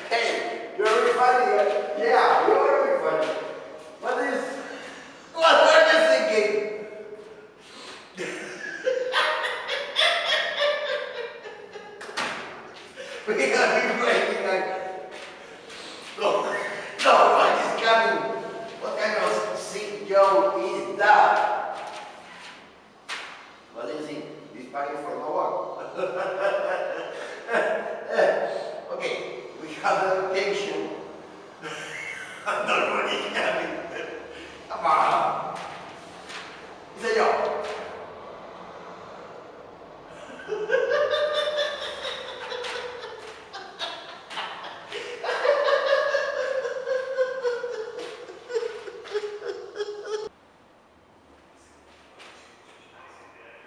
Hey, you're really funny. Yeah, you're really funny. What are you thinking? We are waiting like, no, what is coming? What kind of sick joke is that? What do you think? This party for no one. Okay, we have the location. Nobody coming. Come on. It's a joke.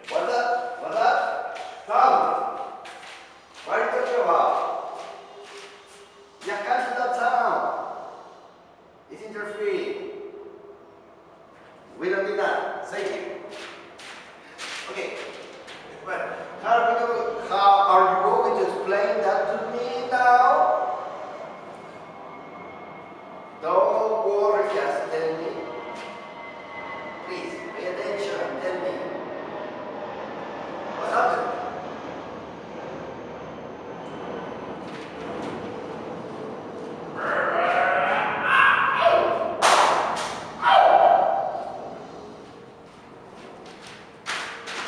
What's up? What's up? Tom, what are you talking about? You can't do that sound. It's interfering. We don't need that. Thank you. Okay. Well, how are you going to explain that to me now? Don't worry, just tell me. Please, pay attention and tell me. What's happened?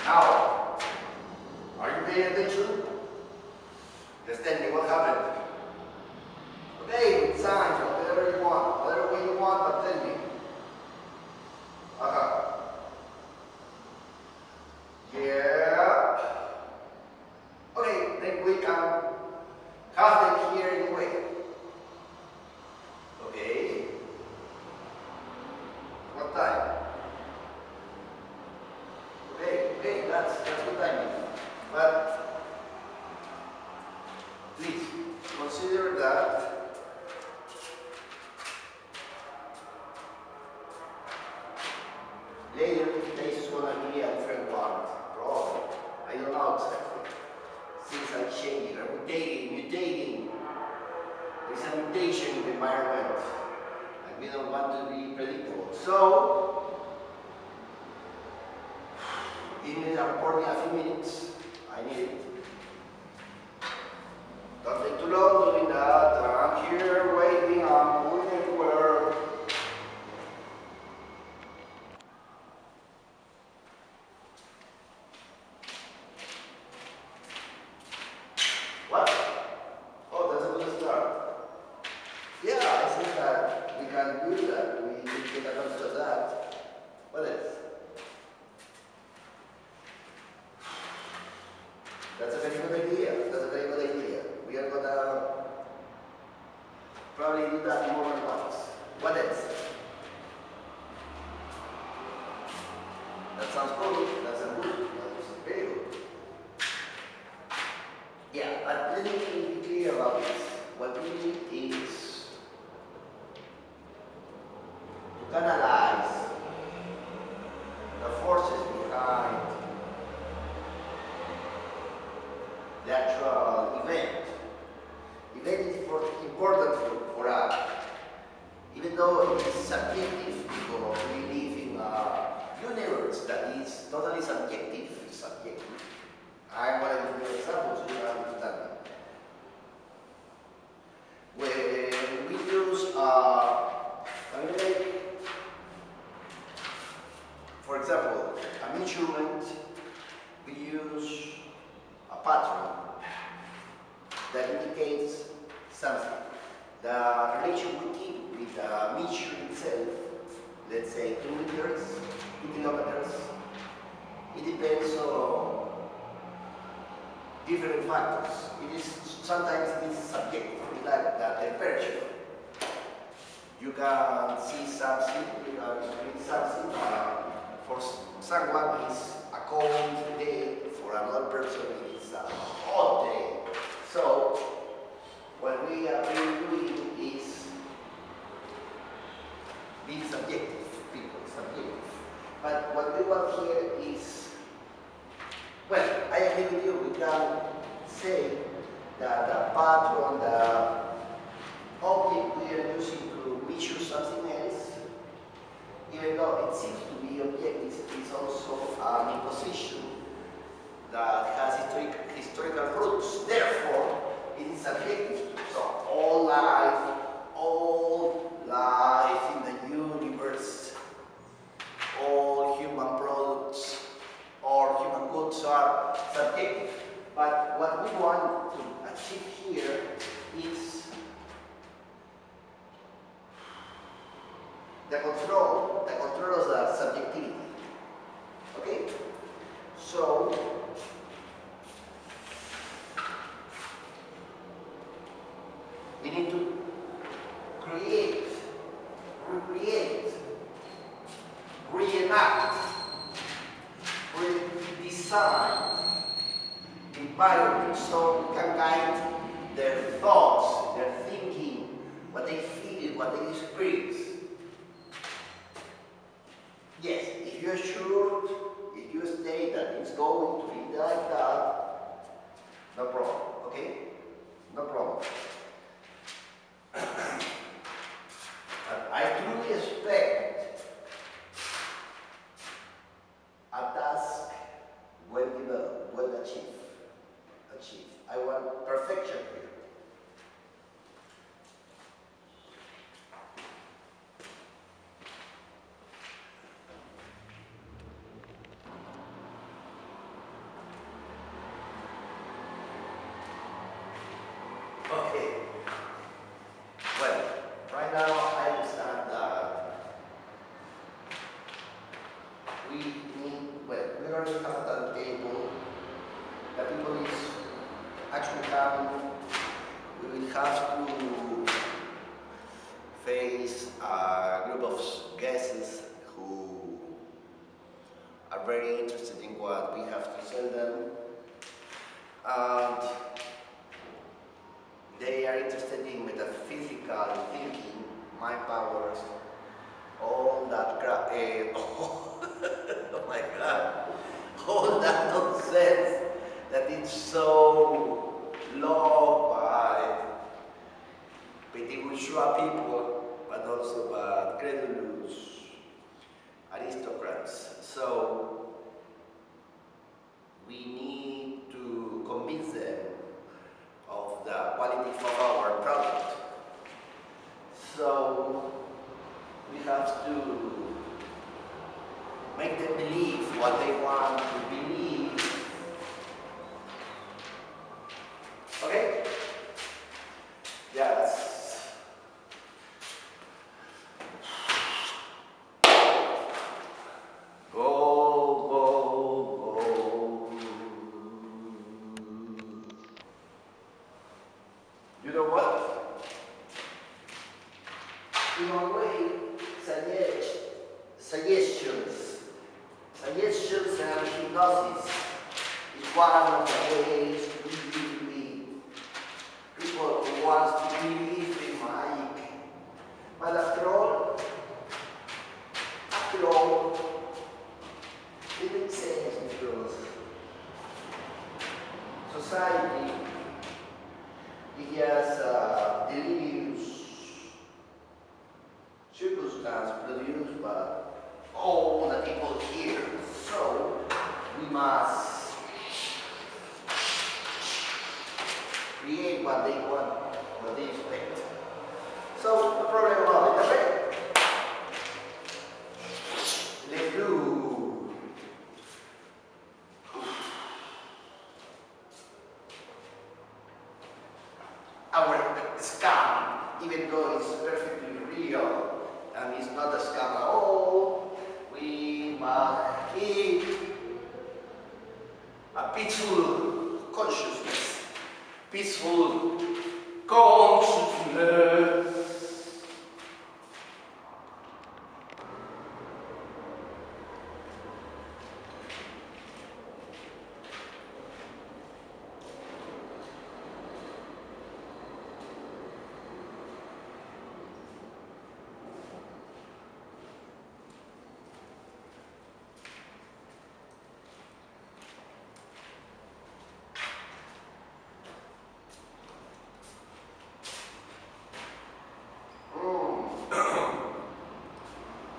Now, are you paying attention? Just tell me what happened. Okay, signs, whatever you want, whatever way you want, but tell me. Yeah. Okay, then we can have them here anyway. Okay. What time? Okay, that's good timing. But please consider that later this is gonna be a different one. Probably. I don't know exactly. Things are changing, are mutating. There's a mutation in the environment. And we don't want to be predictable. So give me a report in a few minutes. I need it. Don't take too long doing that. I'm here waiting. I'm moving everywhere. What? Oh, that's a good start. Yeah, I think that we can do that. We can take advantage of that. What else? That's a very good idea. That's a very good idea. We are gonna probably do that more than once. What else? That sounds good. That's a good. That's very good. Yeah, but let me be clear about this. What we need is to analyze the forces behind the actual event. Event is important for us, even though it is subjective because we live in a universe that is totally subjective. I'm going to give you examples so you understand me. When we use for example, a measurement, we use a pattern that indicates something. The relation we keep with the measure itself, let's say 2 meters, 2 kilometers, it depends on different factors. It is sometimes it is subjective, like the temperature. You can see something, you can read something. For someone it's a cold day, for another person it's a hot day. So what we are really doing is being subjective, people, subjective. But what we want here is, well, I agree with you. We can say that the pattern, the object we are using to measure something else, even though it seems to be objective, is also an imposition that has historical roots. Therefore, it is subjective. So all life in the universe, all human products or human goods are subjective. But what we want to achieve here is the control of the subjectivity. Okay? So we need to create, recreate, reenact, redesign the environment so we can guide their thoughts, their thinking, what they feel, what they experience. Yes, if you're sure, if you state that it's going to be like that, no problem, okay? No problem. But I truly expect a task well developed, well achieved. I want perfection here. Okay. Well, right now I understand that we need, well, we already have a table. The people is actually coming. We will have to face a group of guests who are very interested in what we have to sell them. And they are interested in metaphysical thinking, mind powers, all that crap, oh my God, all that nonsense that is so loved by petit bourgeois people, but also by credulous aristocrats. So we need to convince them of the quality of our product. So we have to make them believe what they want to believe. Okay? Yes. You know what? In a way, suggestions and hypnosis is one of the ways to be people who want to believe in magic. But after all, it makes sense because society is just delirious circumstance produced by all the people here. So we must create what they want, what they expect. So no problem about it, okay? Let's do our scam, even though it's perfectly real and it's not a scam at all. We must keep a peaceful consciousness. peaceful consciousness.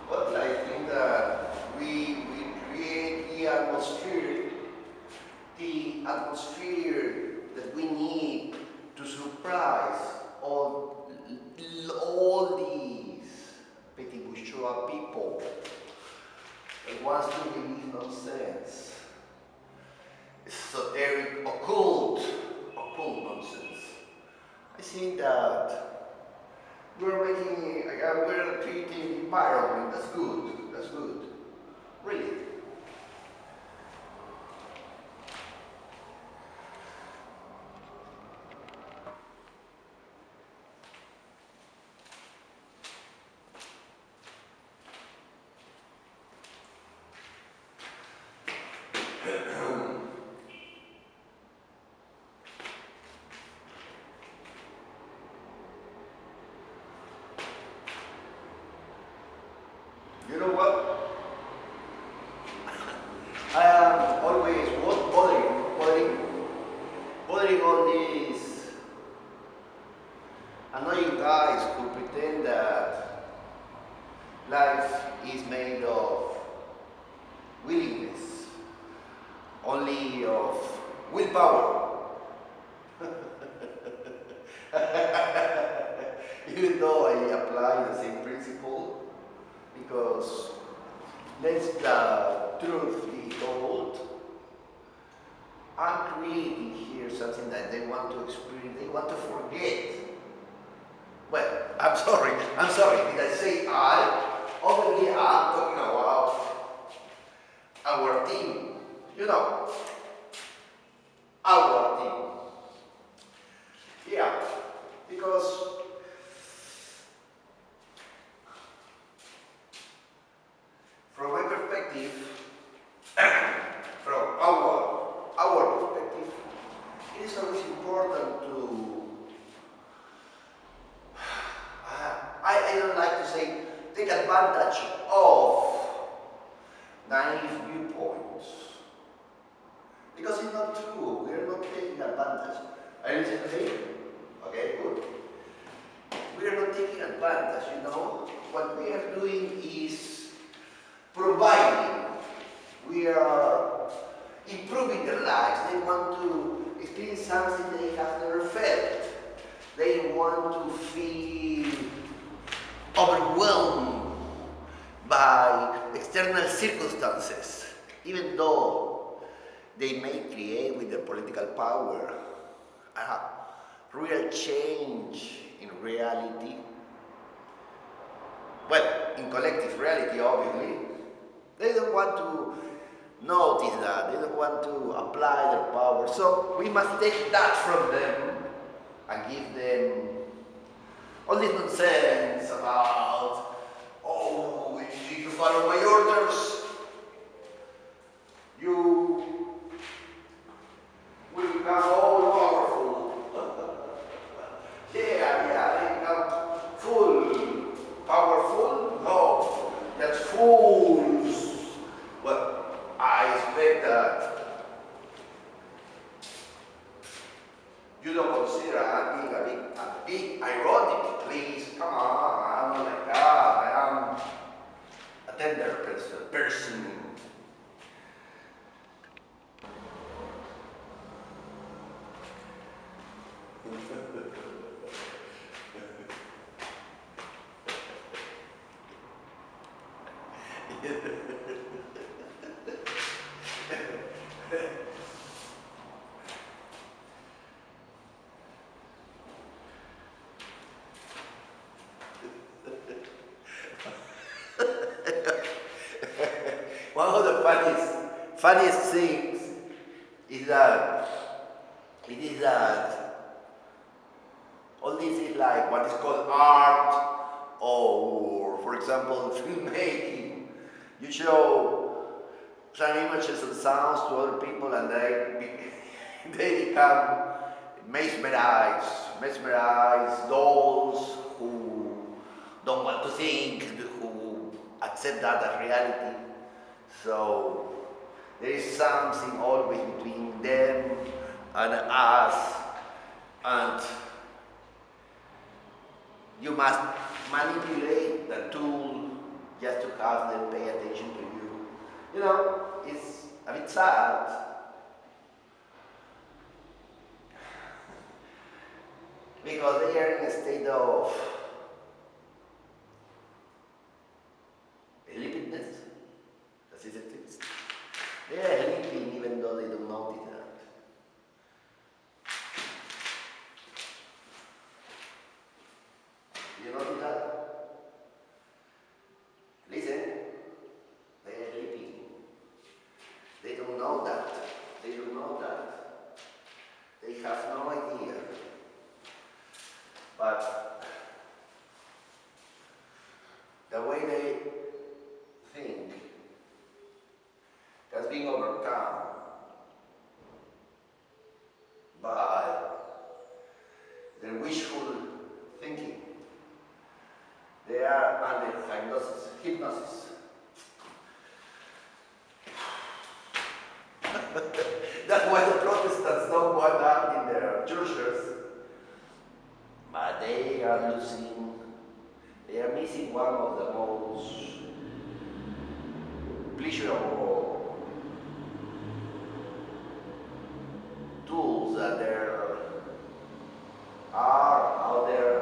But I think that we create the atmosphere that we need to surprise all these petty bourgeois people that wants to believe nonsense, esoteric, occult nonsense. I think that we're treating the environment. That's good. That's good. Really. You know what? I am always bothering all these annoying guys who pretend that life is made of willingness, only of willpower. Even though I apply the same principle, because let's the truth be told, I'm creating here something that they want to experience, they want to forget. Well, I'm sorry, did I say I? Over here I'm talking about our team, you know, our team. Yeah, because from my perspective, from our perspective, it is always important to, I don't like to say, take advantage of naive viewpoints. Because it's not true, we are not taking advantage. Are you listening to me? Okay, good. We are not taking advantage, you know. What we are doing is providing, we are improving their lives. They want to experience something they have never felt. They want to feel overwhelmed by external circumstances, even though they may create with their political power a real change in reality. Well, in collective reality, obviously. They don't want to notice that, they don't want to apply their power. So we must take that from them and give them all this nonsense about, oh, if you follow my orders, you will become all powerful. Yeah, they become full, powerful? No, that's fools. Well, I expect that you don't consider I'm being a bit ironic, please. Come on, I'm not like that. I am a tender person. One of the funniest things is that All this is like what is called art, or for example, filmmaking. You show some images and sounds to other people, and they become mesmerized dolls who don't want to think, who accept that as reality. So there is something always between them and us, and you must manipulate the tool just to have them pay attention to you. You know, it's a bit sad, because they are in a state of sleepiness. That is it. They are sleeping even though they don't notice that. You notice that? Listen, they are sleeping. They don't know that. They don't know that. They have no idea. But the way they think has been overcome by their wishful thinking. They are under hypnosis. That's why the Protestants don't want out in their churches. But they are missing one of the most pleasurable tools that there are out there,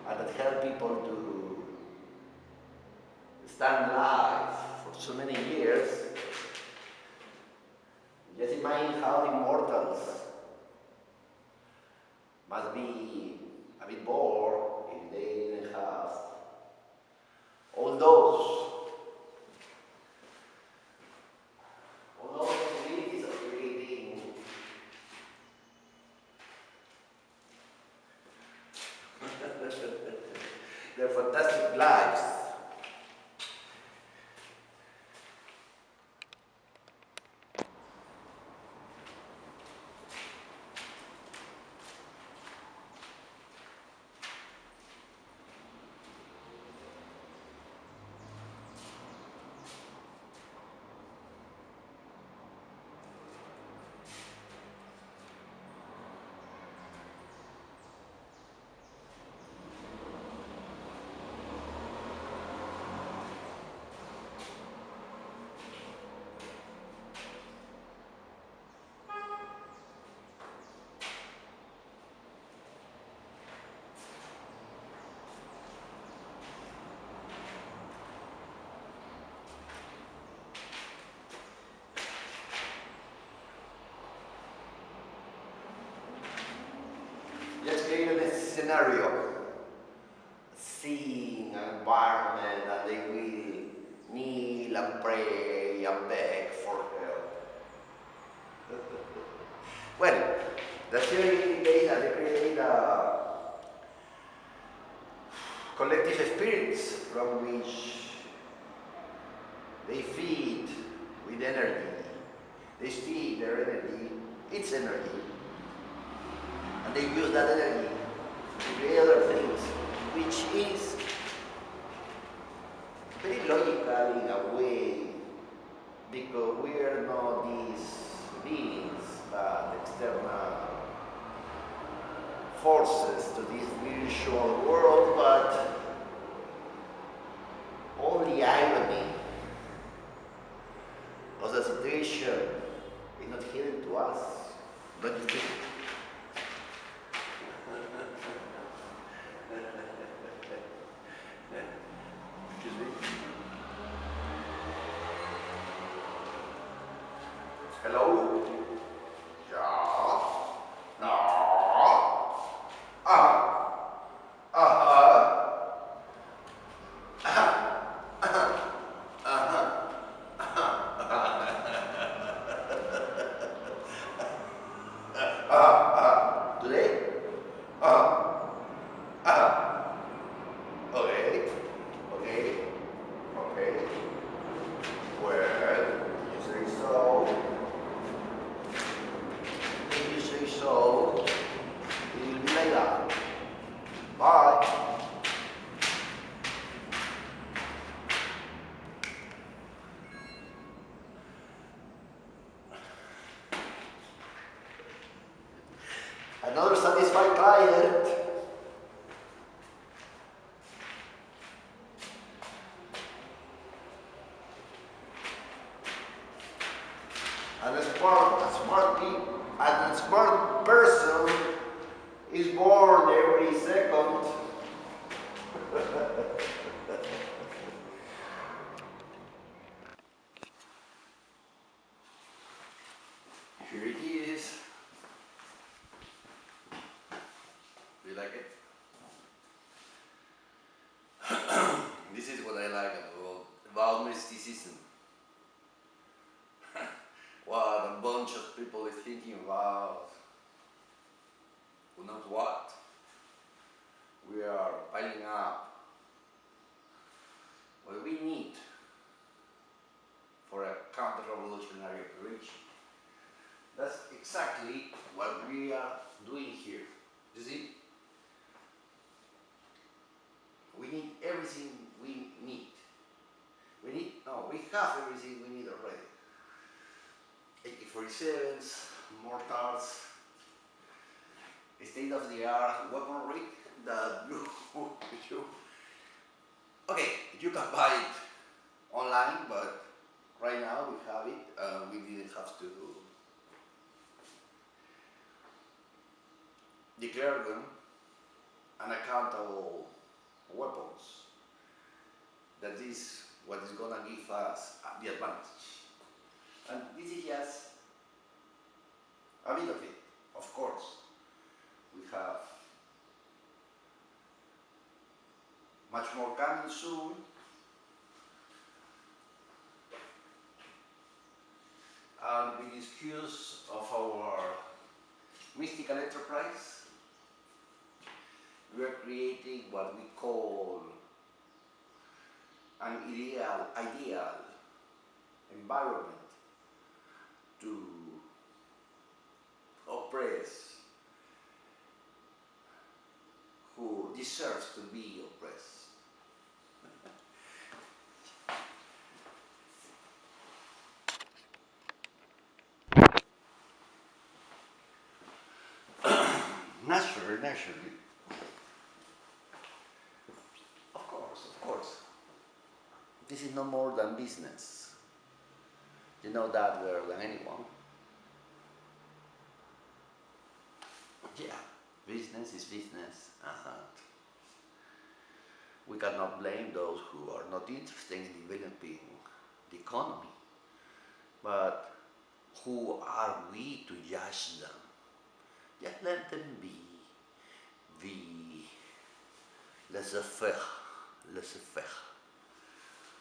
and that help people to stand alive for so many years. Just imagine how the immortals must be a bit bored if they didn't have all those possibilities of creating their fantastic lives. Let's create a scenario, a scene, an environment, and they will kneel and pray and beg for help. Well, the theory indicates that they create collective spirits from which they feed with energy. They feed their energy, its energy, and they use that energy to create other things, which is very logical in a way, because we are not these beings, but external forces to this virtual world. But all the irony of the situation is not hidden to us, don't you think? Excuse me? Hello? Yeah? No? Today? Another satisfied client. And a smart person is born every second. Here it is. Do you like it? This is what I like about mysticism. What a bunch of people is thinking about who knows what. We are piling up what we need for a counter-revolutionary operation. That's exactly what we are doing here. You see? We need everything we need. We have everything we need already. AK-47s, mortars, state-of-the-art weaponry that okay, you can buy it online, but right now we have it. We didn't have to declare them unaccountable weapons. That is what is gonna give us the advantage. And this is just a bit of it. Of course, we have much more coming soon. And with the excuse of our mystical enterprise, we are creating what we call an ideal environment to oppress who deserves to be oppressed. Naturally. Of course. This is no more than business. You know that better than anyone. Yeah, business is business, and we cannot blame those who are not interested in developing the economy. But who are we to judge them? Just let them be. Laissez-faire. Laissez-faire.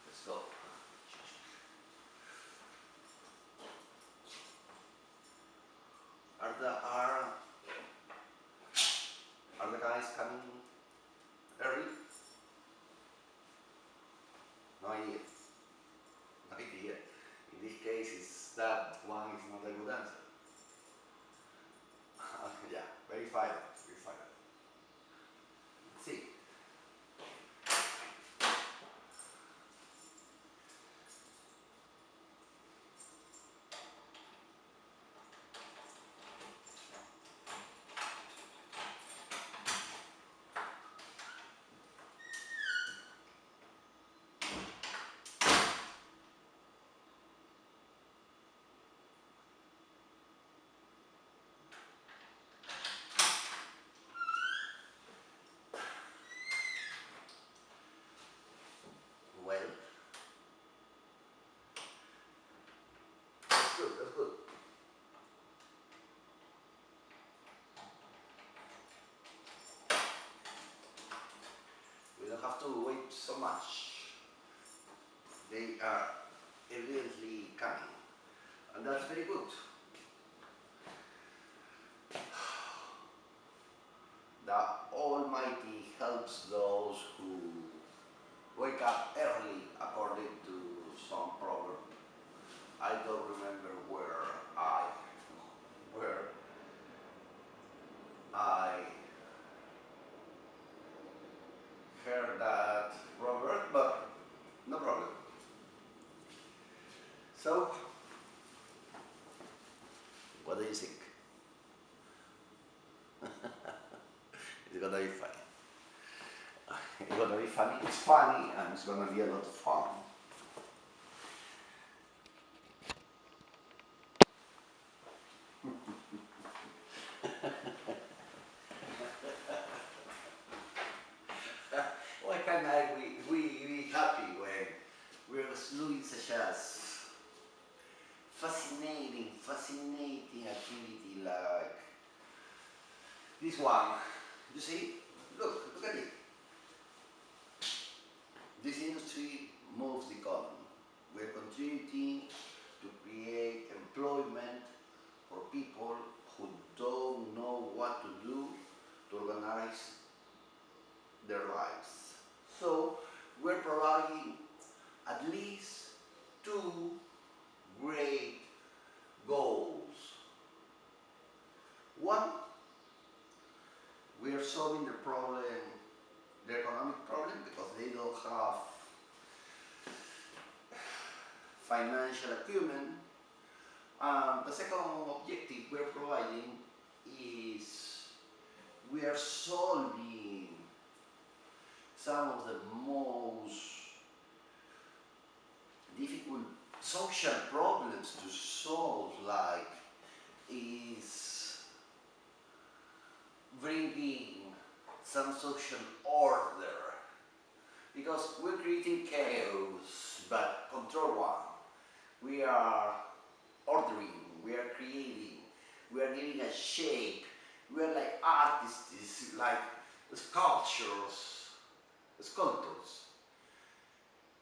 Let's go. Are the guys coming early? No idea. No idea. In this case, that one is not a good answer. Yeah, verify that. Let's see. Well, that's good. We don't have to wait so much. They are evidently coming, and that's very good. The Almighty helps those who wake up early, according to some proverb. I don't remember where I heard that proverb, but no problem. So, what do you think? gonna be funny. It's gonna be funny. It's funny, and it's gonna be a lot of fun. Why can't we be happy when we're doing such as fascinating activity like this one? You see? Look at it. This industry moves the economy. We're contributing to create employment for people who don't know what to do to organize their lives. So we're providing at least two great goals. One, we are solving the problem, the economic problem, because they don't have financial acumen. The second objective we're providing is we are solving some of the most difficult social problems to solve, like is bringing some social order, because we're creating chaos but control one. We are ordering, we are creating, we are giving a shape. We are like artists, like sculptors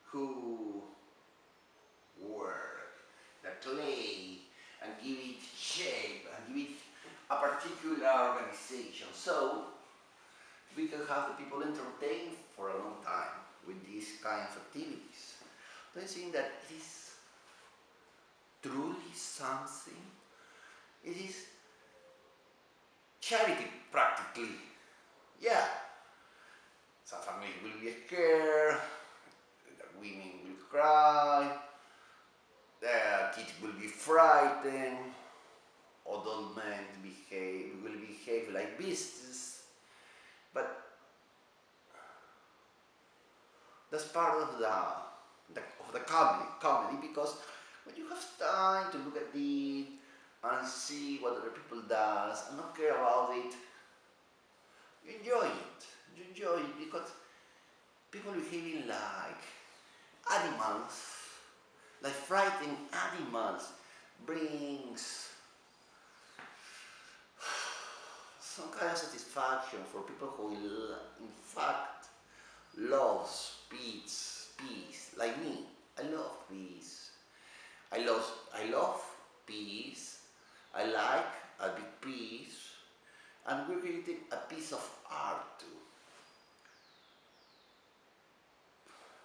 who work the clay and give it shape and give it a particular organization. So we can have the people entertained for a long time with these kinds of activities. Don't you think that it is truly something? It is charity practically. Yeah. Some families will be scared, the women will cry, the kids will be frightened, adult men will behave like beasts. But that's part of the comedy, because when you have time to look at it and see what other people does and not care about it, you enjoy it. You enjoy it because people behaving like animals, like frightened animals, brings some kind of satisfaction for people who in fact loves peace, like me. I love peace. I love peace. I like a big piece, and we're creating a piece of art too.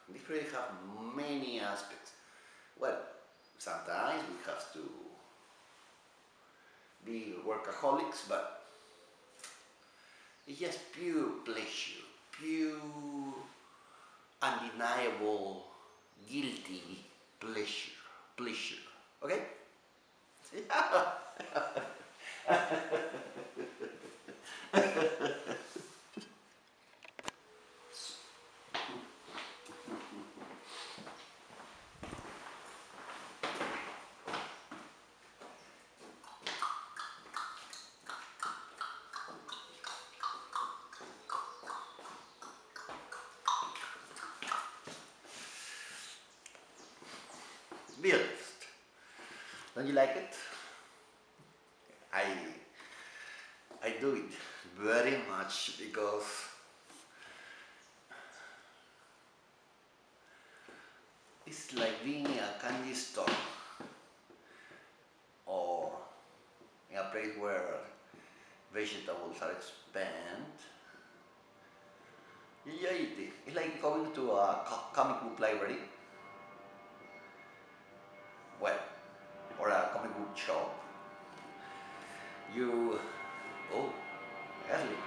This really have many aspects. Well, sometimes we have to be workaholics, but it's just pure pleasure, pure, undeniable, guilty pleasure. Okay? Be honest. Don't you like it? I do it very much because it's like being in a candy store or in a place where vegetables are spent. You eat it. It's like going to a comic book library, well, or a comic book shop. You, oh, early,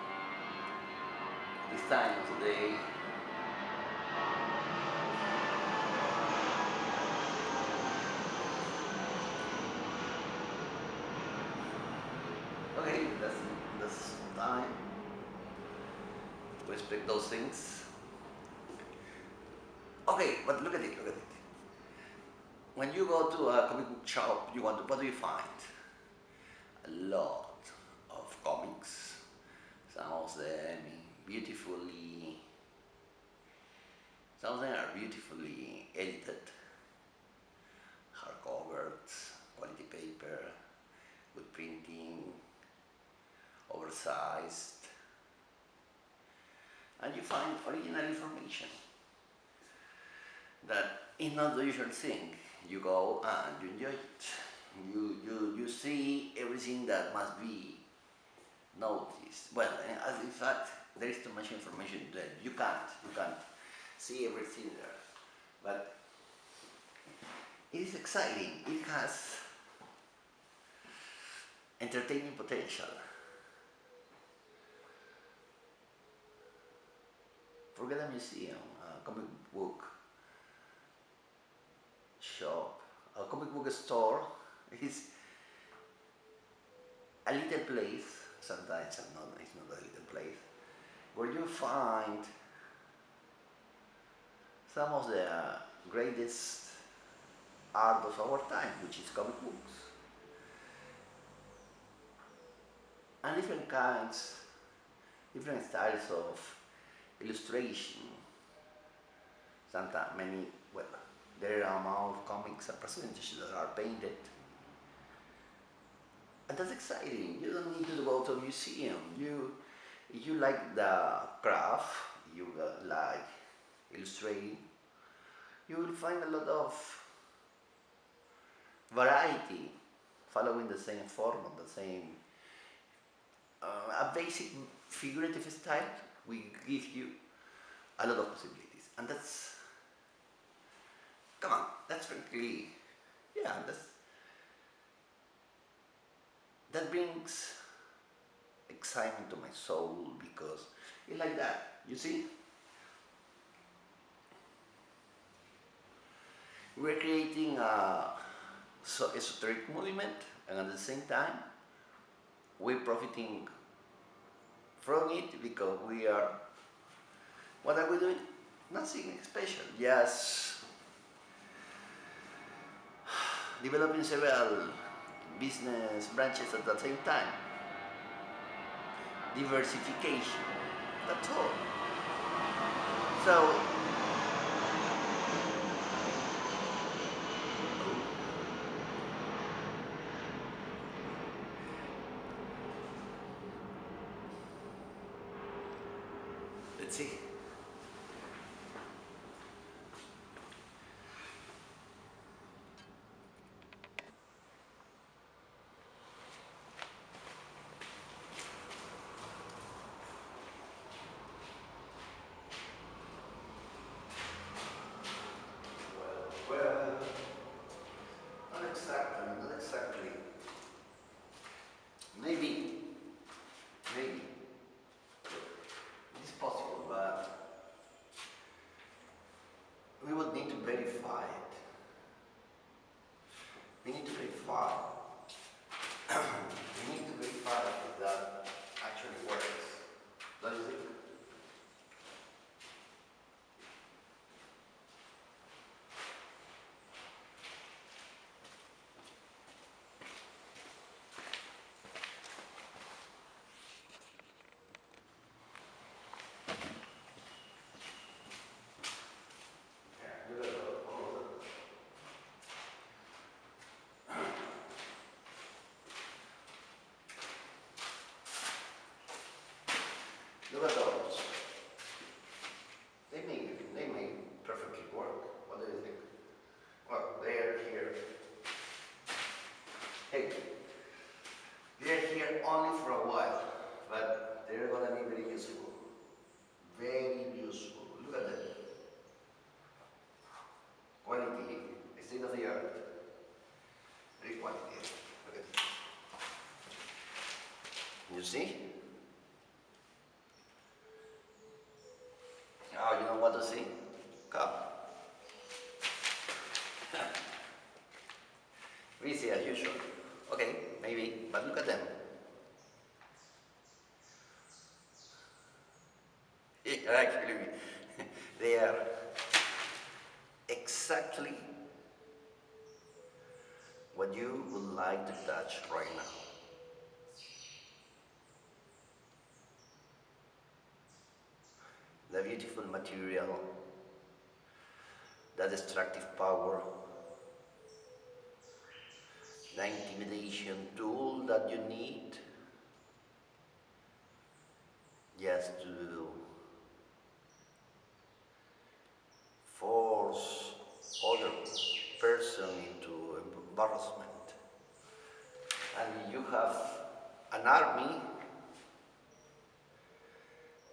this time of the day. Okay, that's time. to expect those things. Okay, but look at it, look at it. When you go to a comic book shop, what do you find? A lot of comics, some of them beautifully, some of them are beautifully edited, hardcovers, quality paper, good printing, oversized, and you find original information that is not the usual thing. You go and you enjoy it. You see everything that must be noticed. Well, as in fact, there is too much information that you can't see everything there. But it is exciting. It has entertaining potential. Forget a museum, a comic book shop, a comic book store is a little place, sometimes it's not a little place, where you find some of the greatest art of our time, which is comic books. And different kinds, different styles of illustration. Sometimes there are amount of comics and percentages that are painted. And that's exciting. You don't need to go to a museum. If you like the craft, you like illustrating, you will find a lot of variety following the same format, the same a basic figurative style will give you a lot of possibilities. And that's frankly, yeah, that brings excitement to my soul because it's like that, you see? We're creating a esoteric movement, and at the same time we're profiting from it because what are we doing? Nothing special, just developing several business branches at the same time. Diversification, that's all. So, let's see. Well, not exactly. Maybe, it is possible, but we would need to verify it. We need to verify. We need to verify if that actually works. Don't you think? Look at those. They may perfectly work. What do you think? Well, they're here. Hey, they're here only for a while, but they're gonna be very useful. Very useful. Look at them. Quality, state of the art. Very quality. Look at it. You see? Now you know what to see? Come. We see as usual. Okay, maybe, but look at them. you would like to touch right now. The beautiful material, the destructive power, the intimidation tool that you need just to force other person into embarrassment. And you have an army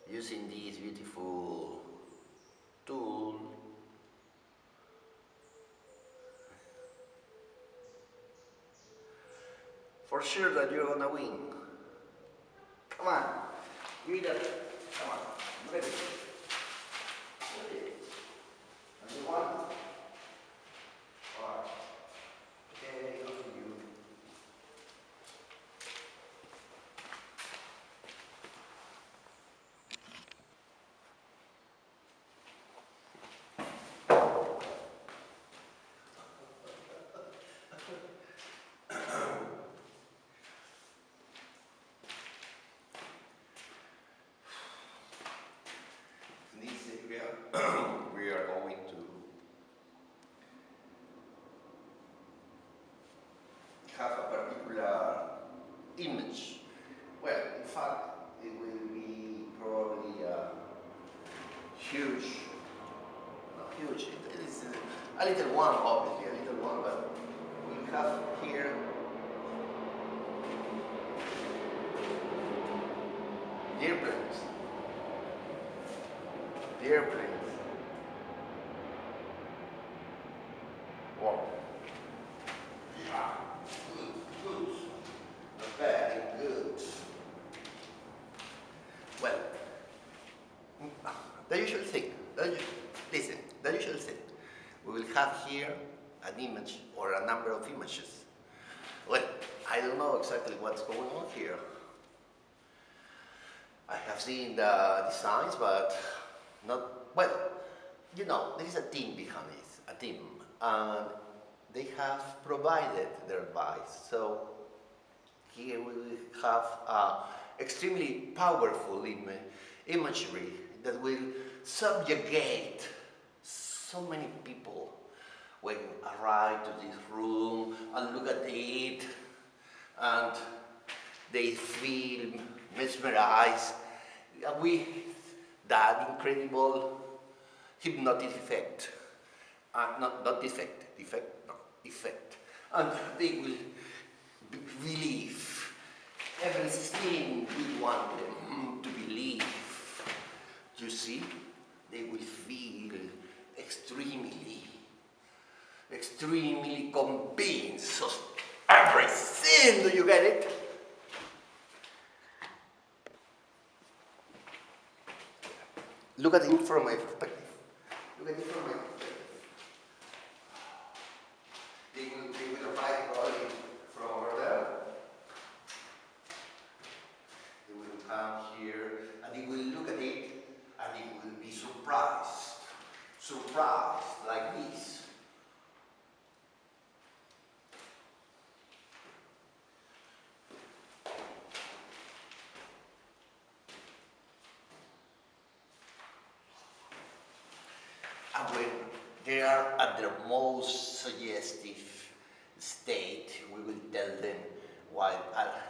using this beautiful tool for sure that you're gonna win. Come on, give me that. Come on, I'm ready. Ready. And you want? Alright. Okay, over to you. In this area, we are going to have a particular image. Well, in fact, it will be probably huge, not huge, it is a little one, obviously, a little one, but we have here the airplanes. The airplanes. Wow. Yeah. Good, good. Very good. Well, the usual thing, listen, the usual thing. We will have here an image or a number of images. Well, I don't know exactly what's going on here. I have seen the designs, but not, well, you know, there is a team behind this, a team, and they have provided their advice. So here we will have extremely powerful imagery that will subjugate so many people when arrive to this room and look at it, and they feel mesmerized with that incredible hypnotic effect. Not effect. And they will believe everything we want them to believe. You see, they will feel extremely convinced of everything. Do you get it? Look at it from my perspective. Look at it from my perspective. They will arrive probably from over there. They will come here and they will look at it and they will be surprised. Surprised like this. And when they are at their most suggestive state, we will tell them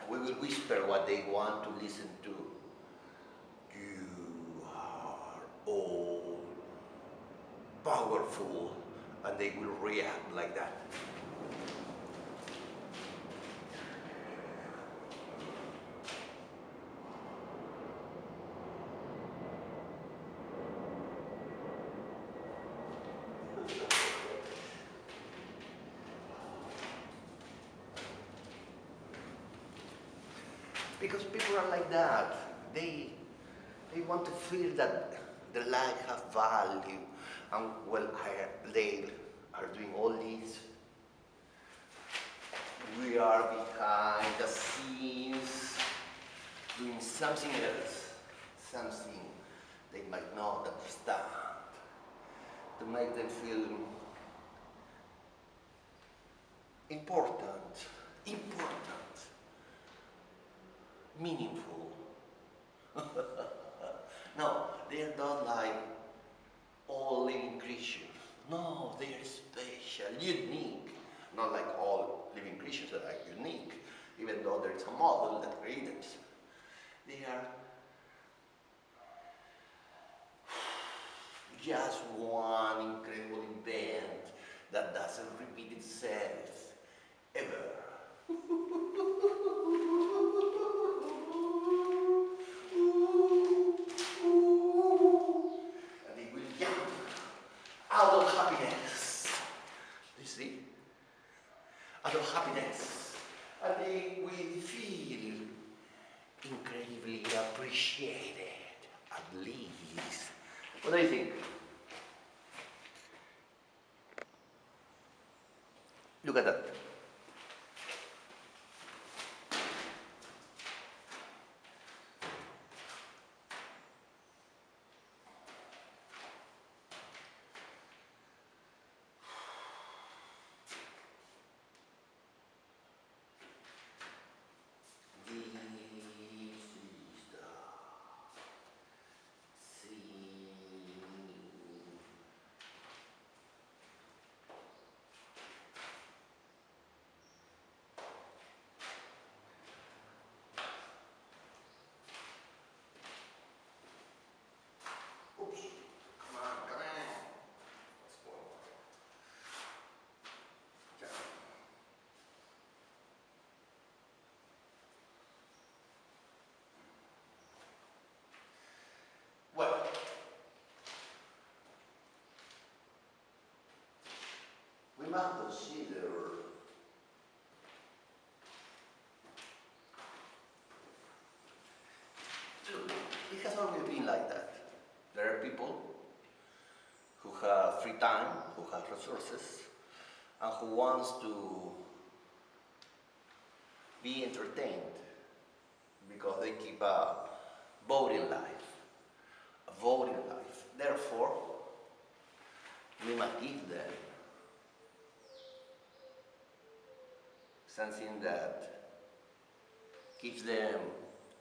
we will whisper what they want to listen to. You are all powerful, and they will react like that. Because people are like that. They want to feel that their life has value. And well, they are doing all this. We are behind the scenes doing something else. Something they might not understand. To make them feel important, meaningful. No, they are not like all living creatures. No, they are special, unique. Not like all living creatures that are unique, even though there is a model that created. They are just one incredible event that doesn't repeat itself ever. And it will jump out of happiness. You see? Out of happiness. And they will feel incredibly appreciated, at least. What do you think? Look at that. This is the scene. Oops. Come on, come on. Let's go. Yeah. Well, we must consider it has always been like that. There are people who have free time, who have resources, and who wants to be entertained because they keep a boring life. A boring life. Therefore, we must give them something that keeps them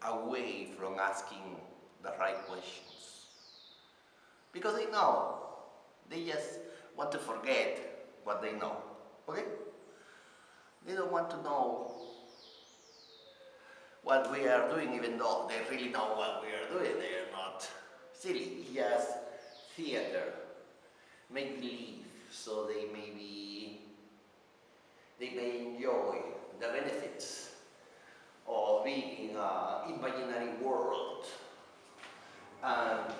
away from asking the right questions. Because they know, they just want to forget what they know, okay? They don't want to know what we are doing, even though they really know what we are doing. They are not silly, it's just theater, make believe, so they may enjoy the benefits of being in an imaginary world. And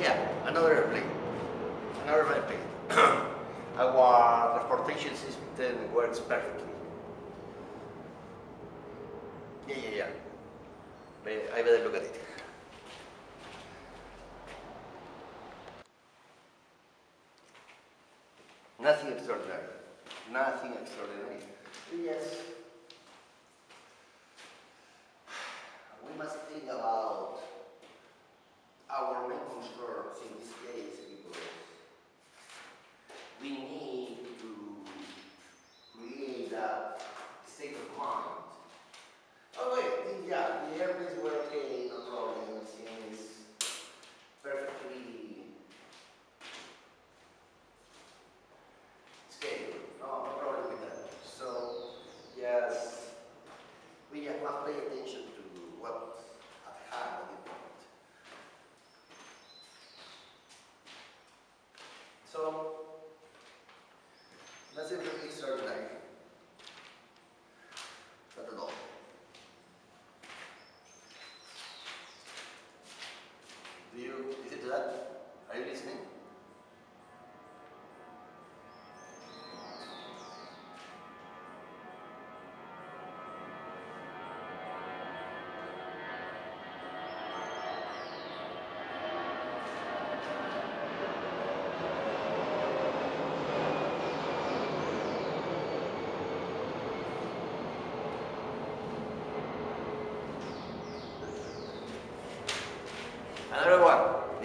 yeah, another airplane, another airplane. Our transportation system works perfectly. Yeah. I better look at it. Nothing extraordinary. Nothing extraordinary. Yes. We must think about our main concerns in this case because we need to create a state of mind. Oh wait, yeah, the airplanes were okay, no problem, seems perfectly scheduled, no problem with that. So, yes, we just must pay attention to what's at hand at the moment. So, that's it really extraordinary. Not at all. Do you listen to that? Are you listening?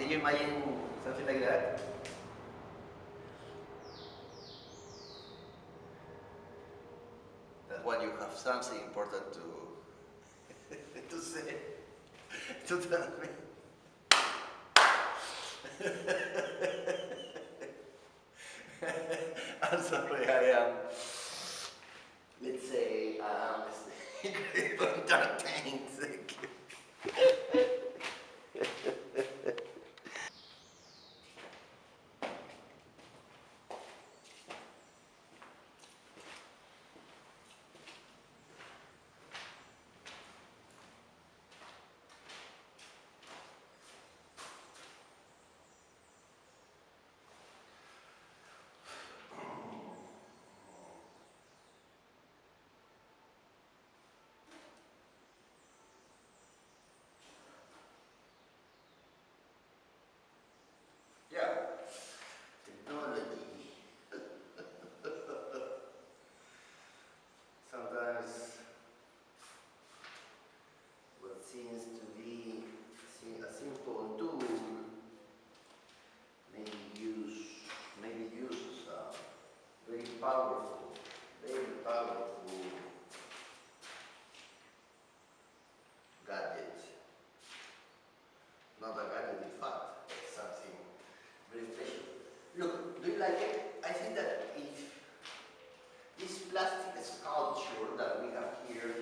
Can you imagine something like that? That's when you have something important to to say, to tell me. I'm sorry, I am, let's say, entertained. Thank you. Yeah, technology. Sometimes what seems to be a simple tool may use maybe uses a very powerful gadget. Not a gadget in fact, but something very special. Look, do you like it? I think that if this plastic sculpture that we have here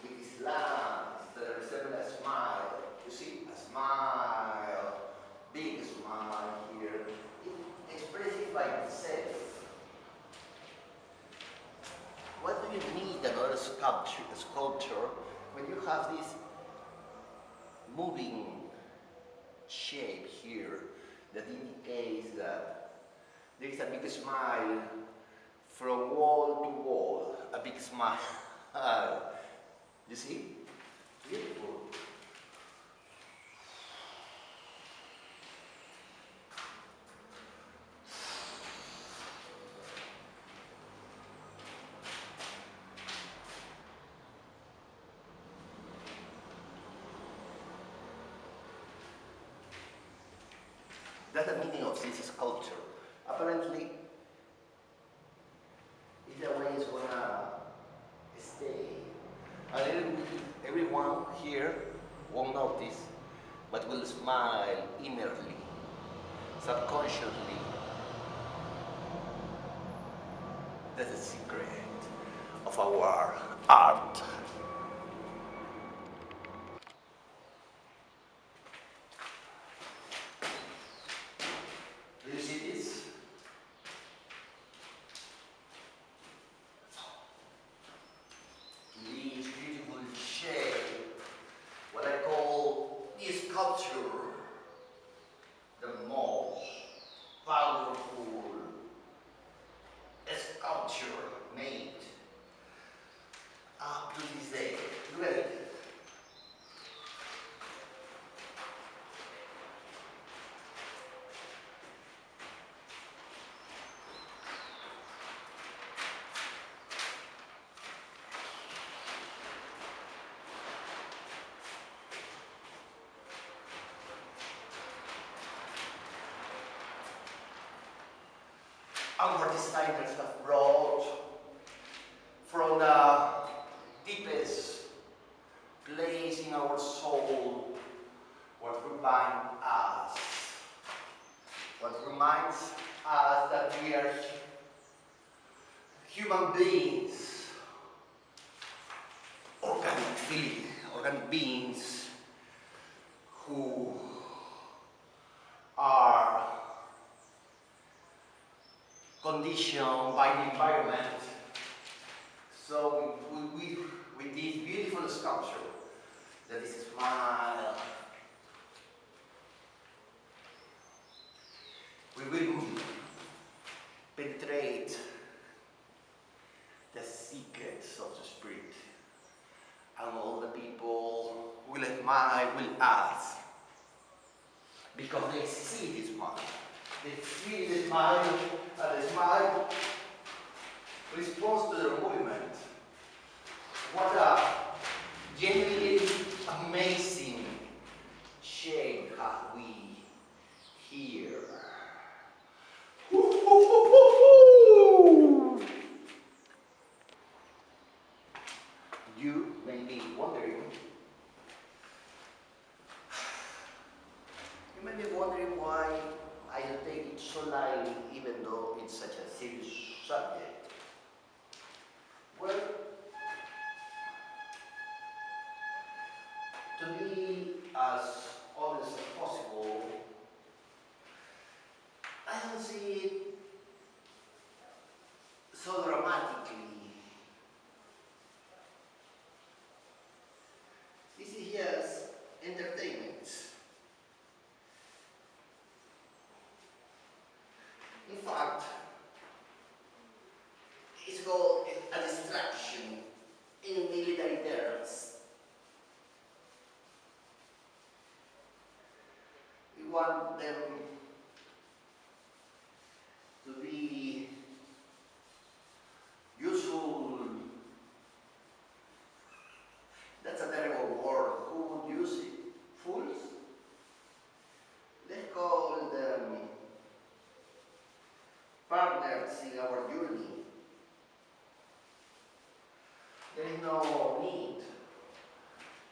with these lines that resemble a smile, you see, a smile, big smile here, it expresses by itself. What do you need another sculpture when you have this moving shape here that indicates that there is a big smile from wall to wall, a big smile. You see? Beautiful. That's the meaning of this sculpture. Apparently, it's the way it's gonna stay. And everyone here won't notice, but will smile inwardly, subconsciously. That's the secret of our art. Do you see this? This beautiful shape, what I call this sculpture, the most powerful sculpture made up to this day. Look at it. Our designers have brought from the deepest place in our soul what reminds us that we are human beings, organic beings who are conditioned by the environment. So with this beautiful sculpture, that is a smile, we will penetrate the secrets of the spirit, and all the people will admire, will ask, because they see the smile. They see the smile, and the smile responds to the movement. What a genuinely amazing shape have we lightly even though it's such a serious subject? Well, to be as honest as possible, I don't see it so dramatically. This is just entertainment. In fact, it's called a distraction in military terms. We want them to be useful. That's a terrible word. Who would use it? Fools? Let's call them partners in our journey. There is no need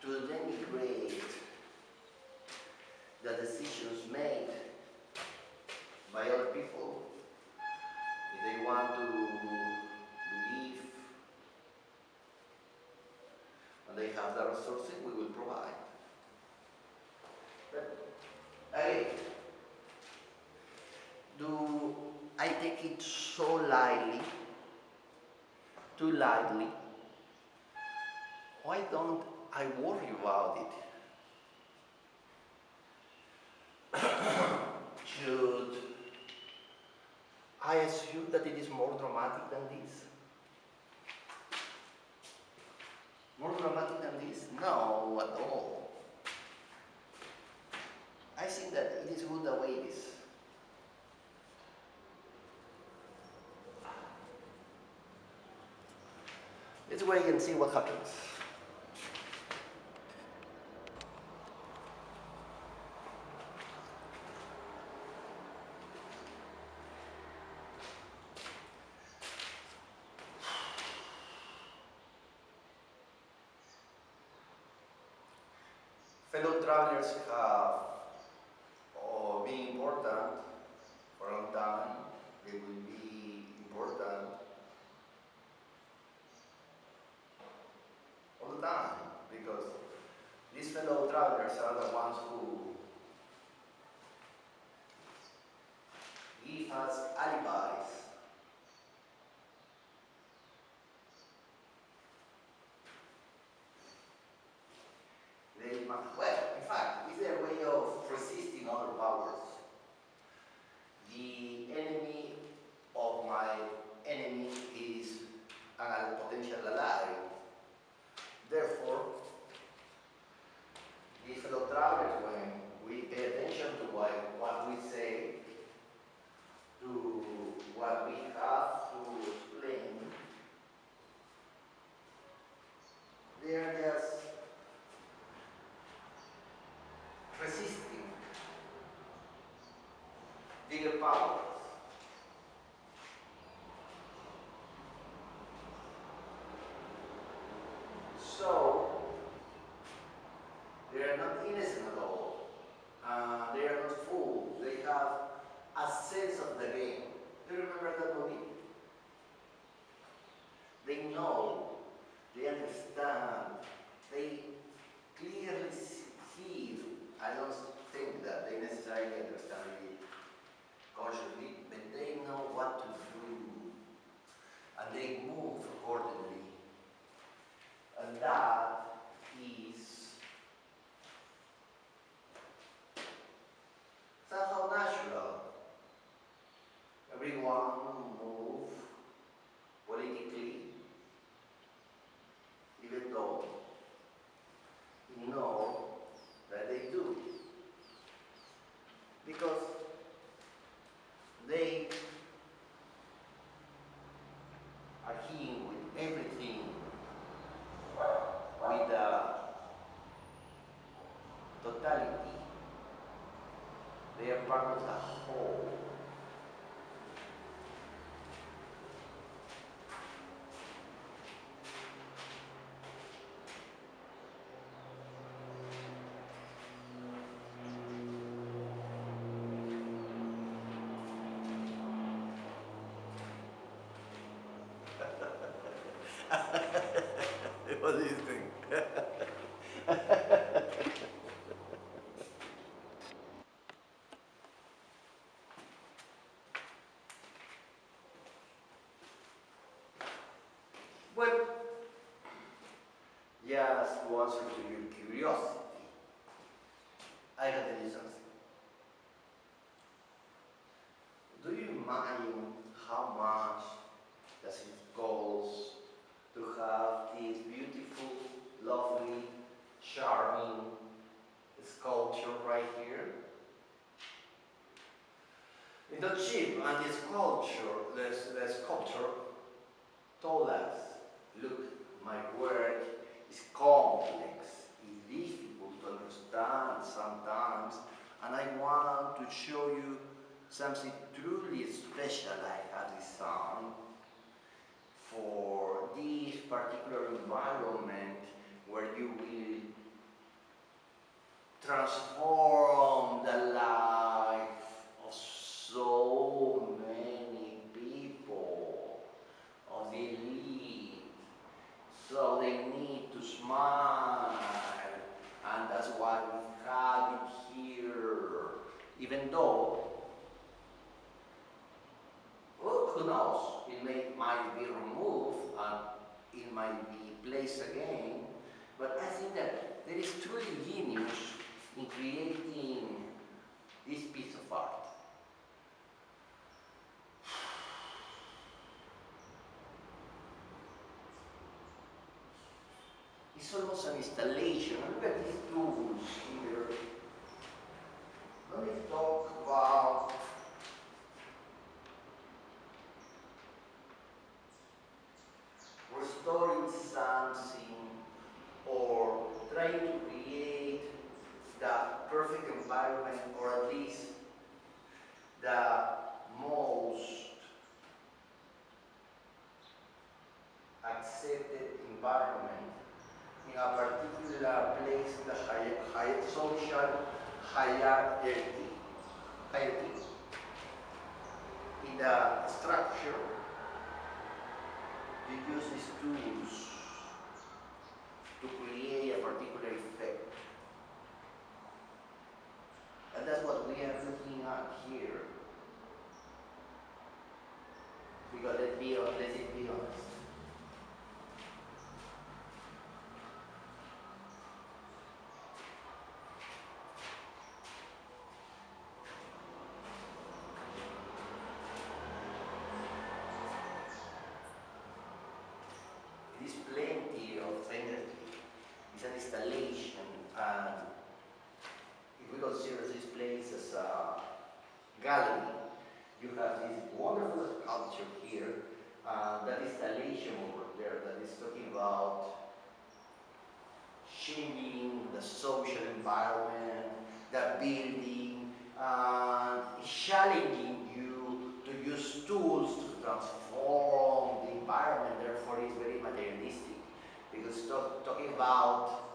to denigrate the decisions made by other people. If they want to believe and they have the resources, we will provide. But again, do I take it so lightly, too lightly? Why don't I worry about it? Should I assume that it is more dramatic than this? More dramatic than this? No, at all. I think that it is good the way it is. Let's wait and see what happens. Fellow travelers have been important for a long time. They will be important all the time because these fellow travelers are the ones who give us alibis. Well, in fact, it's their way of resisting other powers. The enemy of my enemy is a potential ally. Therefore, these fellow travelers, when we pay attention to what we say, to what we have to explain, they are just resisting bigger powers. So, they are not innocent at all. They are not fools. They have a sense of the game. Do you remember that movie? They know, they understand, they clearly see. I don't think that they necessarily understand it consciously, but they know what to do, and they move accordingly. And that is somehow natural. Everyone move politically, even though you know that they do, because they are keen with everything, with the totality. They are part of the whole. just to answer to your curiosity, I can tell you something. Do you imagine how much does it cost to have this beautiful, lovely, charming sculpture right here? It's not cheap, and the sculpture told us, look, my work is complex, it's difficult to understand sometimes, and I want to show you something truly special I have designed for this particular environment where you will transform the life of so many people, of the elite, so they need to smile, and that's why we have it here, even though, well, who knows, might be removed and it might be placed again, but I think that there is truly genius in creating this piece of art. It's almost an installation. Look at these tools here. Let me talk about restoring something or trying to create the perfect environment, or at least the most accepted environment in a particular place, the social hierarchy. In the structure, you use these tools to create a particular effect. And that's what we are looking at here. Because let's be honest. It is plenty of energy. It's an installation, and if we consider this place as a gallery, you have this wonderful sculpture here, that installation over there that is talking about changing the social environment, the building, and challenging you to use tools to transform the environment. Therefore, it's very materialistic, because talking about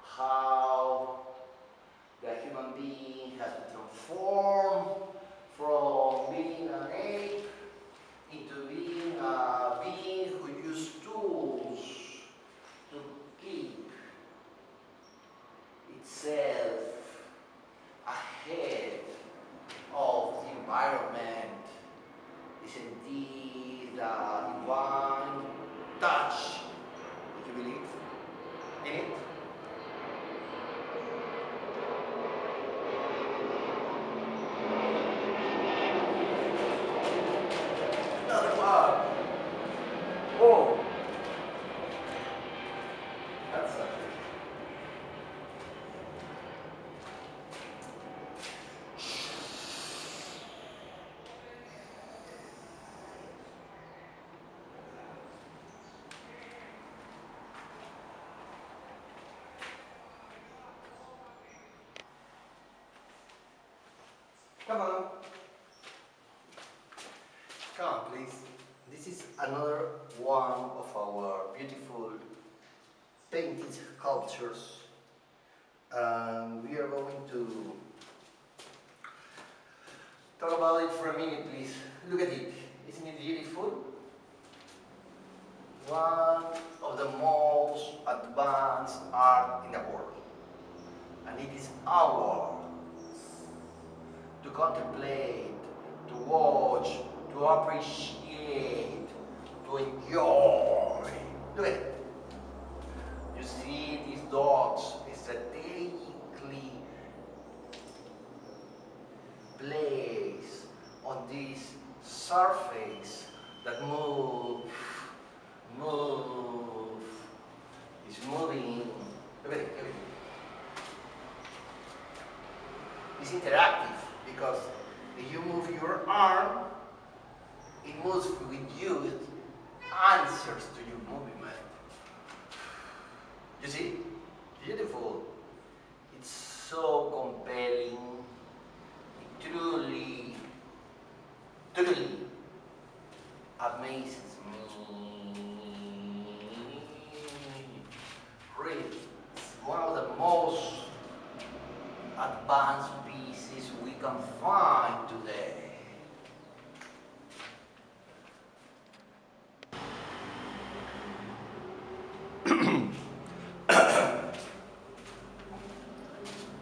how the human being has been transformed from being an ape into being a being who uses tools to keep itself ahead of the environment is indeed the divine touch. Do you believe in it? Another one. Oh, that's something. Come on. Come on, please. This is another one of our beautiful painted sculptures. And we are going to talk about it for a minute, please. Look at it. Isn't it beautiful? One of the most advanced art in the world. And it is ours to contemplate, to watch, to appreciate, to enjoy. Look at it. You see these surface that is moving. Look at it, look at it. It's interactive because if you move your arm, it moves with you, it answers to your movement. You see? Beautiful. It's so compelling. It truly amazes me. Really, it's one of the most advanced pieces we can find today.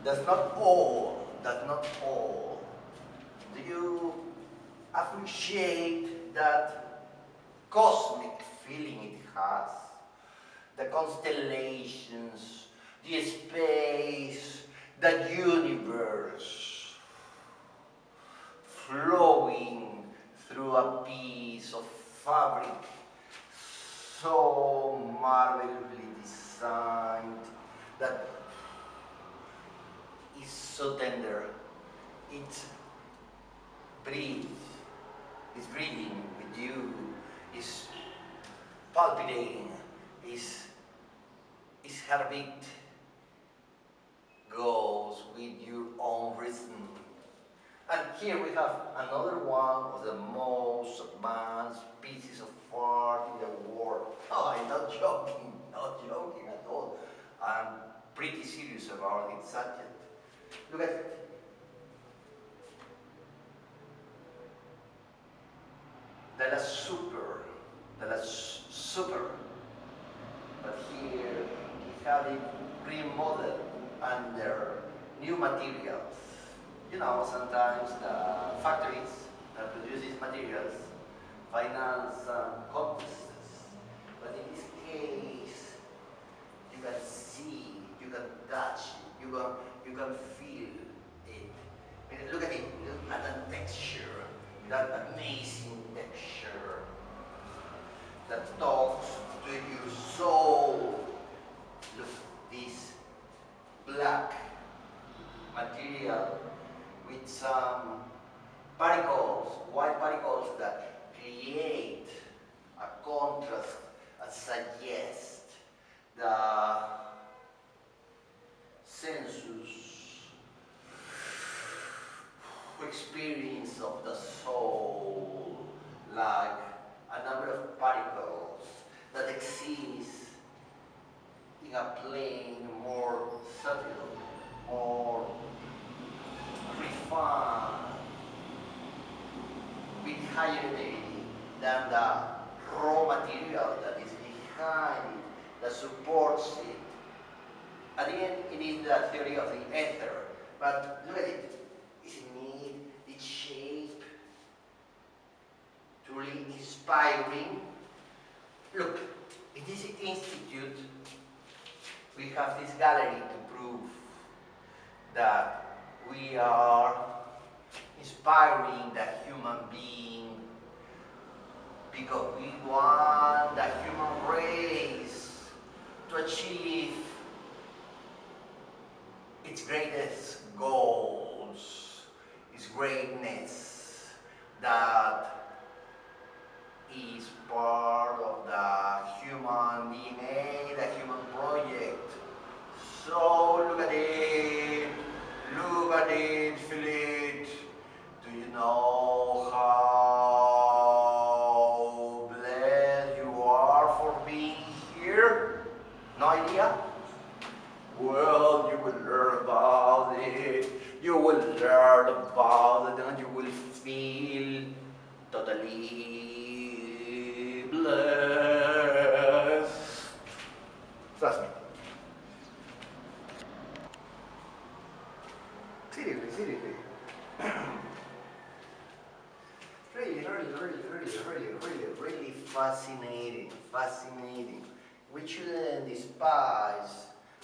That's not all. That's not all. Do you appreciate that cosmic feeling it has? The constellations, the space, the universe flowing through a piece of fabric so marvelously designed that is so tender. It breathes, is breathing with you, is palpitating, is heartbeat goes with your own rhythm. And here we have another one of the most advanced pieces of art in the world. Oh, I'm not joking at all. I'm pretty serious about its subject. Look at it. De la super. But here we have it remodeled under new materials. You know, sometimes the factories that produce these materials finance contests. But in this case, you can see, you can touch it, you can feel it. I mean, look at it, look at the texture, that amazing texture that talks to your soul. Look, this black material with some particles, white particles that create a contrast and suggest the sensuous experience of the soul, like a number of particles that exist in a plane more subtle, more refined, with higher energy than the raw material that is behind it, that supports it. At the end, it is the theory of the ether. But look at it. It's neat, its shape, truly inspiring. Look, in this institute, we have this gallery to prove that we are inspiring the human being because we want the human race to achieve its greatest goals, its greatness, that is part of the human DNA, the human project. So look at it, feel it. Do you know how blessed you are for being here? No idea? Well, you will learn about it. You will learn about it and you will feel totally blessed. Trust me. Seriously. Really fascinating. We shouldn't despise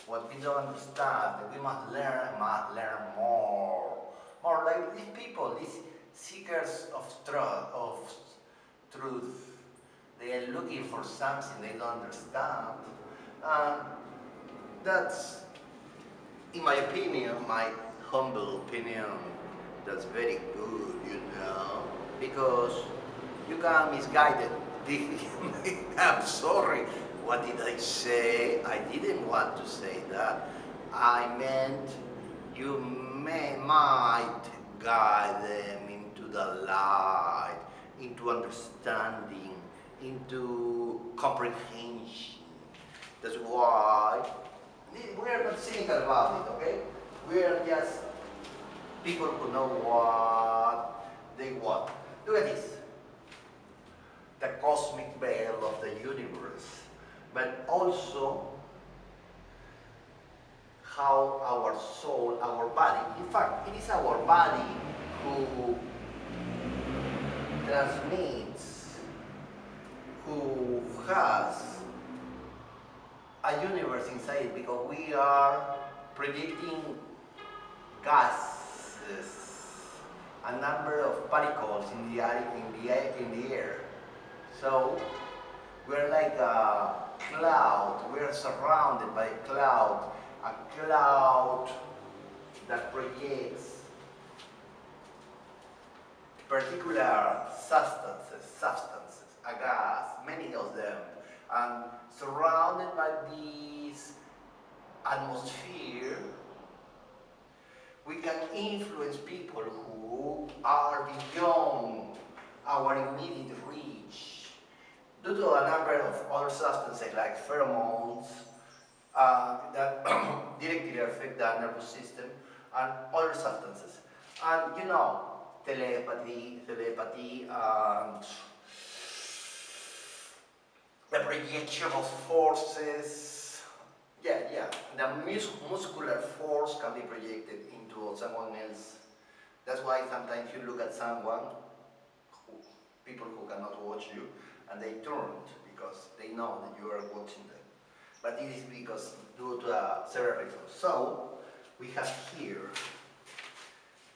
what we don't understand. We must learn more. More like these people, these seekers of looking for something they don't understand. And that's, in my opinion, my humble opinion, that's very good, because you can misguide it. I'm sorry, what did I say? I didn't want to say that. I meant you might guide them into the light, into understanding, into comprehension. That's why we are not cynical about it, okay? We are just people who know what they want. Look at this, the cosmic veil of the universe, but also how our soul, our body, in fact, it is our body who transmits, who has a universe inside it, because we are predicting gases, a number of particles in the air. So we're like a cloud. We're surrounded by a cloud that projects particular substances, a gas, many of them, and surrounded by this atmosphere, we can influence people who are beyond our immediate reach due to a number of other substances like pheromones that directly affect the nervous system and other substances. And telepathy, and the projection of forces. Yeah. The muscular force can be projected into someone else. That's why sometimes you look at someone, people who cannot watch you, and they turn because they know that you are watching them. But it is because due to several reasons. So we have here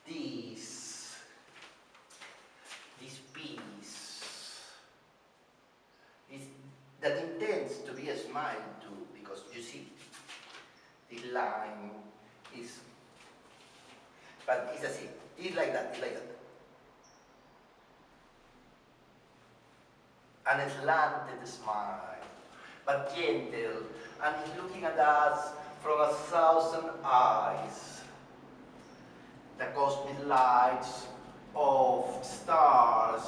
this piece that intends to be a smile too, because you see this line is, but it's as if it's like that, an slanted smile, but gentle, and it's looking at us from 1,000 eyes. The cosmic lights of stars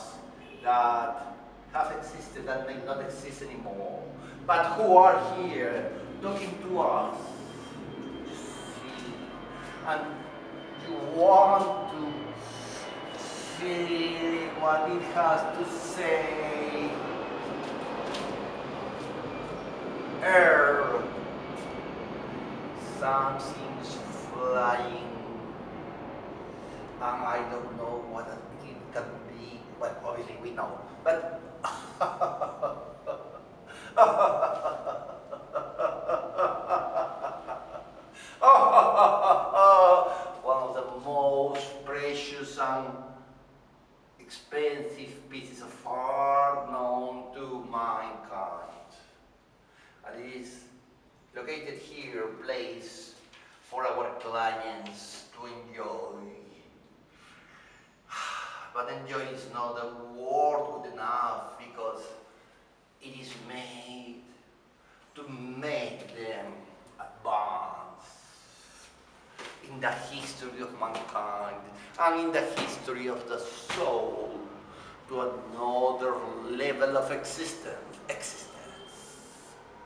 that have existed that may not exist anymore, but who are here talking to us. See? And you want to see what it has to say. Air, something's flying, and I don't know what it can be. Well, obviously we know, but one of the most precious and expensive pieces of art known to mankind. And it is located here, place for our clients to enjoy. But enjoy is not a word good enough, because it is made to make them advance in the history of mankind and in the history of the soul to another level of existence.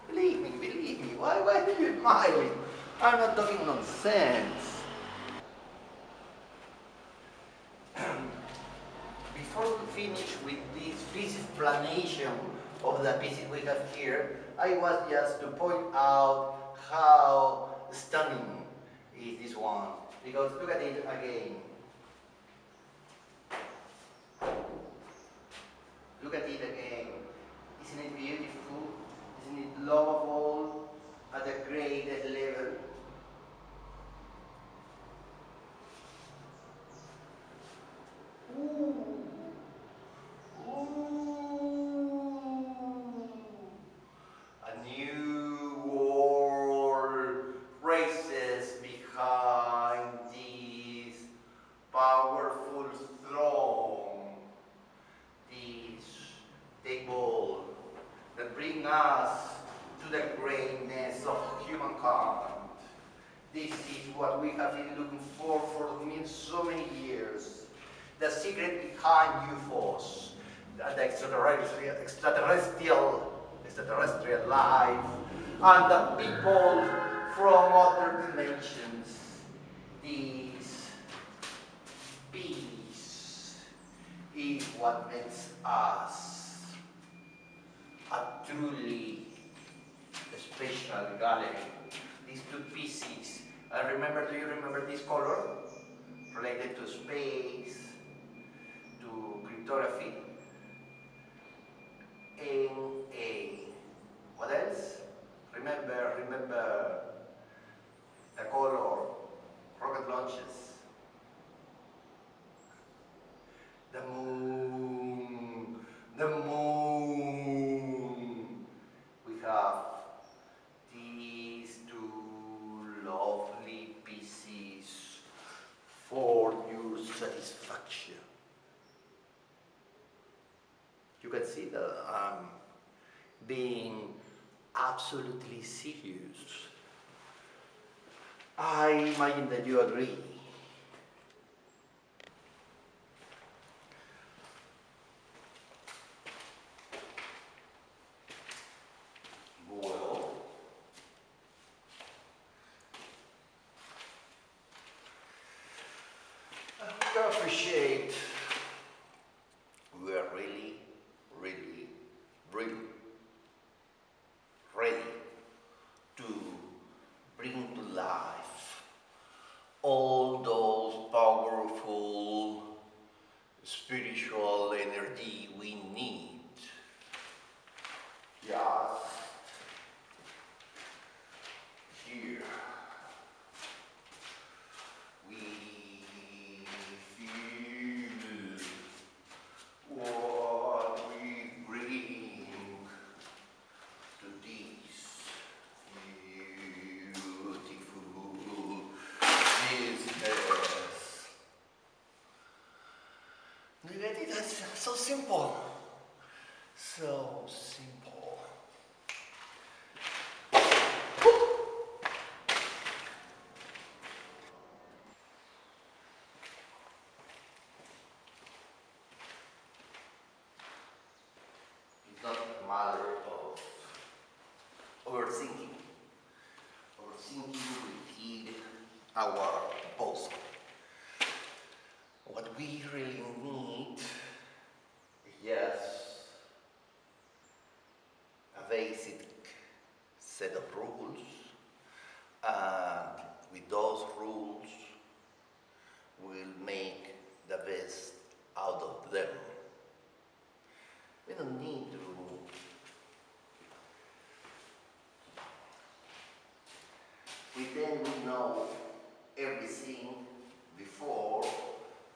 Believe me, why are you smiling? I'm not talking nonsense. Before we finish with this explanation of the pieces we have here, I was just to point out how stunning is this one. Because look at it again. Look at it again. Isn't it beautiful? Isn't it lovable at the greatest level? Ooh. Ooh. bring us to the greatness of humankind. This is what we have been looking for so many years. The secret behind UFOs, the extraterrestrial life, and the people from other dimensions. This peace is what makes us a truly special gallery. These two pieces. Do you remember this color? Related to space, to cryptography, and what else? Remember the color rocket launches, the moon, the moon. We have these two lovely pieces for your satisfaction. You can see that I'm being absolutely serious. I imagine that you agree. Well, I can appreciate we are really, really, really ready to bring to life all those powerful spiritual energy we need. Just here we feel what we bring to this beautiful business. You get it? That's so simple. So simple. It's not a matter of overthinking. Overthinking will kill our boss. What we really need is just a basic set of rules, and with those rules we'll make the best out of them. We don't need to pretend we know everything before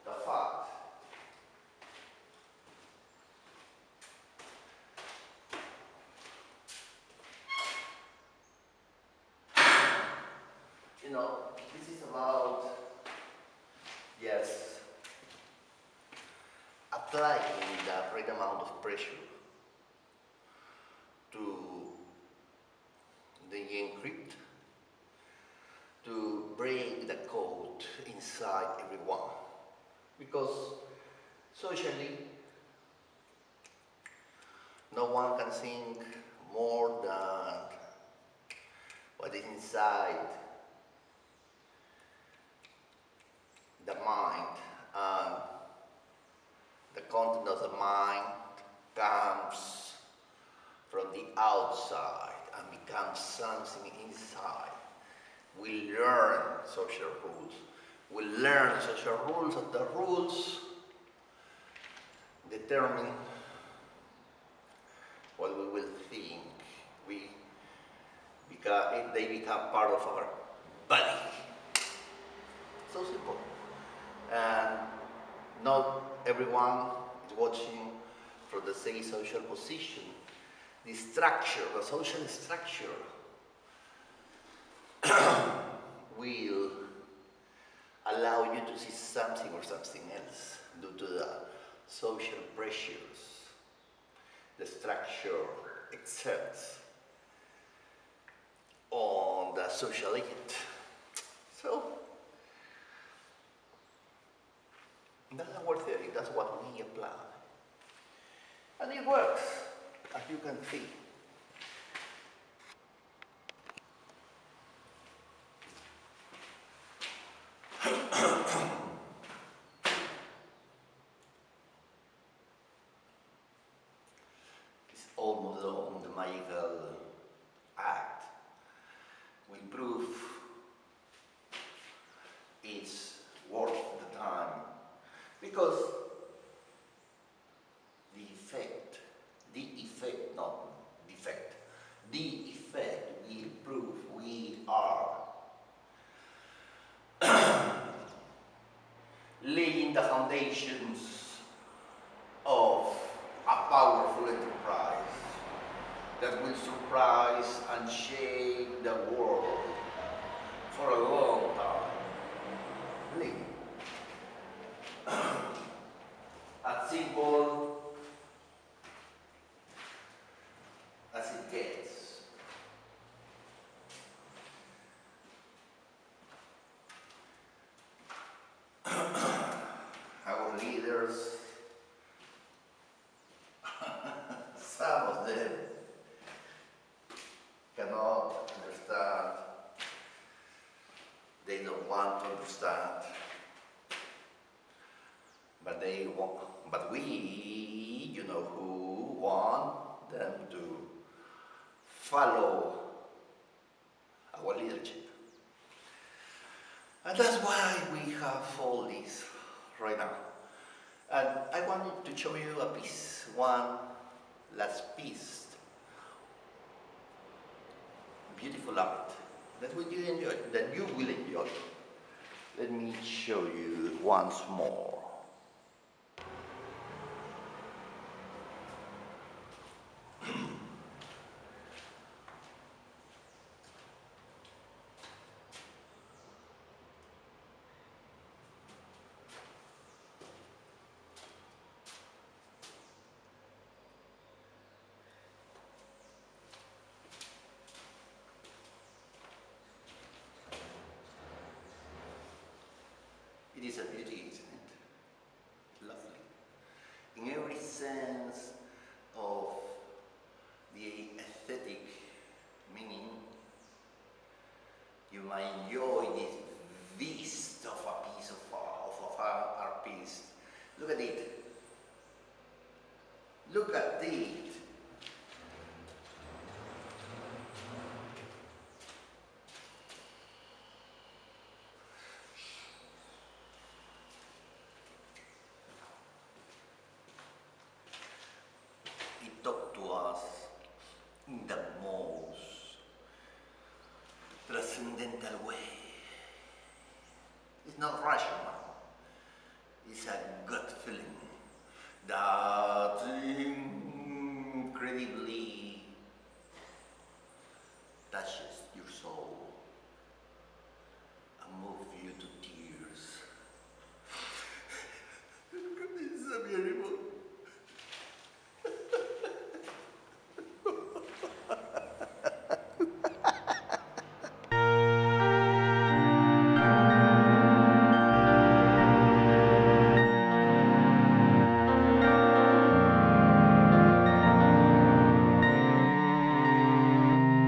the fact. You know, this is about, yes, applying the right amount of pressure to the encrypt, to break the code inside everyone. Because socially, no one can think more than what is inside the mind, and the content of the mind comes from the outside and becomes something inside. We learn social rules. We learn social rules, and the rules determine what we will think. They become part of our body. So simple. And not everyone is watching from the same social position. The structure, the social structure, will allow you to see something or something else due to the social pressures. The structure exerts on the social elite. So that's our theory, that's what we apply. And it works, as you can see. It's almost on the magical act. We prove it's worth the time because not defect, the effect we prove we are laying the foundations of a powerful enterprise that will surprise and shake the world for a long time. Really. As simple as it gets. Our leaders, some of them cannot understand, they don't want to understand, but they want, but we, you know who, want them to follow our leadership. And that's why we have all this right now. And I wanted to show you a piece, one last piece, beautiful art that you enjoy, that you will enjoy. Let me show you once more. It is a beauty, isn't it? Lovely. In every sense of the aesthetic meaning, you might enjoy this beast of a piece of art piece. Look at it. Look at it. It talked to us in the most transcendental way. It's not rational. It's a gut feeling that